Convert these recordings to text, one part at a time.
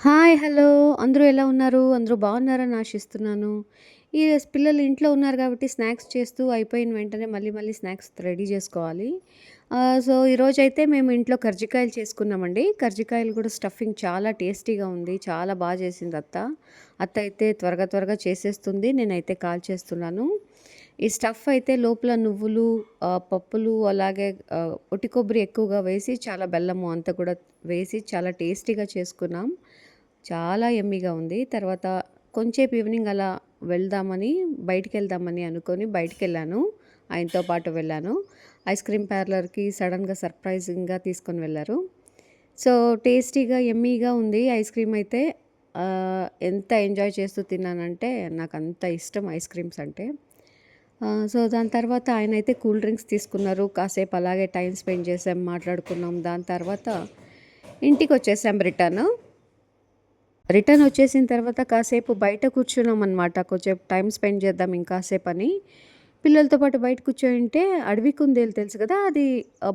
Hi! Hello! అందరూ ఎలా ఉన్నారు? అందరూ బాగున్నారని ఆశిస్తున్నాను. ఈ పిల్లలు ఇంట్లో ఉన్నారు కాబట్టి స్నాక్స్ చేస్తూ అయిపోయిన వెంటనే మళ్ళీ మళ్ళీ స్నాక్స్ రెడీ జేసుకోవాలి. సో, ఈరోజైతే మేము ఇంట్లో కర్జికాయలు చేసుకున్నామండి. కర్జికాయలు కూడా స్టఫింగ్ చాలా టేస్టీగా ఉంది. చాలా చేసింది అత్త. అత్త అయితే త్వరగా త్వరగా చేసేస్తుంది. నేనైతే కాల్చేస్తున్నాను. ఈ స్టఫ్ అయితే లోపల నువ్వులు, పప్పులు అలాగే ఒట్టి కొబ్బరి ఎక్కువగా వేసి చాలా బెల్లము అంతా కూడా వేసి చాలా టేస్టీగా చేసుకున్నాం. చాలా యమ్మీగా ఉంది. తర్వాత కొంచేపు ఈవినింగ్ అలా వెళ్దామని, బయటికెళ్దామని అనుకోని బయటికెళ్ళాను. ఆయనతో పాటు వెళ్ళాను. ఐస్ క్రీమ్ పార్లర్‌కి సడెన్‌గా సర్ప్రైజింగ్‌గా తీసుకొని వెళ్లారు. సో, టేస్టీగా, యమ్మీగా ఉంది ఐస్ క్రీమ్ అయితే. ఎంత ఎంజాయ్ చేస్తూ తిన్నానంటే, నాకంత ఇష్టం ఐస్ క్రీమ్స్ అంటే. సో, దాని తర్వాత ఆయనైతే కూల్ డ్రింక్స్ తీసుకున్నారు. కాసేపు అలాగే టైమ్ స్పెండ్ చేసాం, మాట్లాడుకున్నాం. దాని తర్వాత ఇంటికొచ్చేసాం రిటర్న్. రిటర్న్ వచ్చేసిన తర్వాత కాసేపు బయట కూర్చున్నామనమాట. కొంచెం టైమ్ స్పెండ్ చేద్దాం ఇంకాసేపని. పిల్లలతో పాటు బయట కూర్చోనుంటే అడవి కుందేలు తెలుసు కదా! అది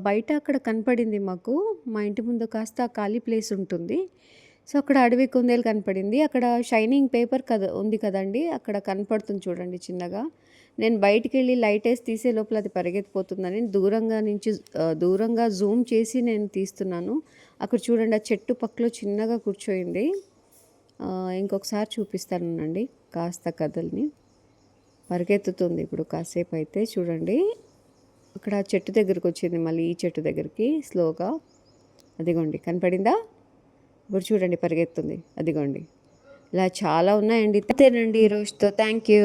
బయట అక్కడ కనపడింది మాకు. మా ఇంటి ముందు కాస్త ఖాళీ ప్లేస్ ఉంటుంది. సో, అక్కడ అడవి కుందేలు కనపడింది. అక్కడ షైనింగ్ పేపర్ ఉంది కదండీ! అక్కడ కనపడుతుంది చూడండి చిన్నగా. నేను బయటికెళ్ళి లైటేసి తీసే లోపల అది పరిగెత్తిపోతుందని దూరంగా జూమ్ చేసి నేను తీస్తున్నాను. అక్కడ చూడండి ఆ చెట్టు పక్కలో చిన్నగా కూర్చోయింది. ఇంకొకసారి చూపిస్తానుండండి. కాస్త కదలని. పరిగెత్తుతుంది ఇప్పుడు కాసేపయితే చూడండి. అక్కడ చెట్టు దగ్గరకొచ్చింది మళ్ళీ ఈ చెట్టు దగ్గరికి స్లోగా. అదిగోండి కనపడిందా? ఇప్పుడు చూడండి పరిగెత్తుంది. అదిగోండి. ఇలా చాలా ఉన్నాయండి. అంతేనండి ఈ రోజుతో. Thank you.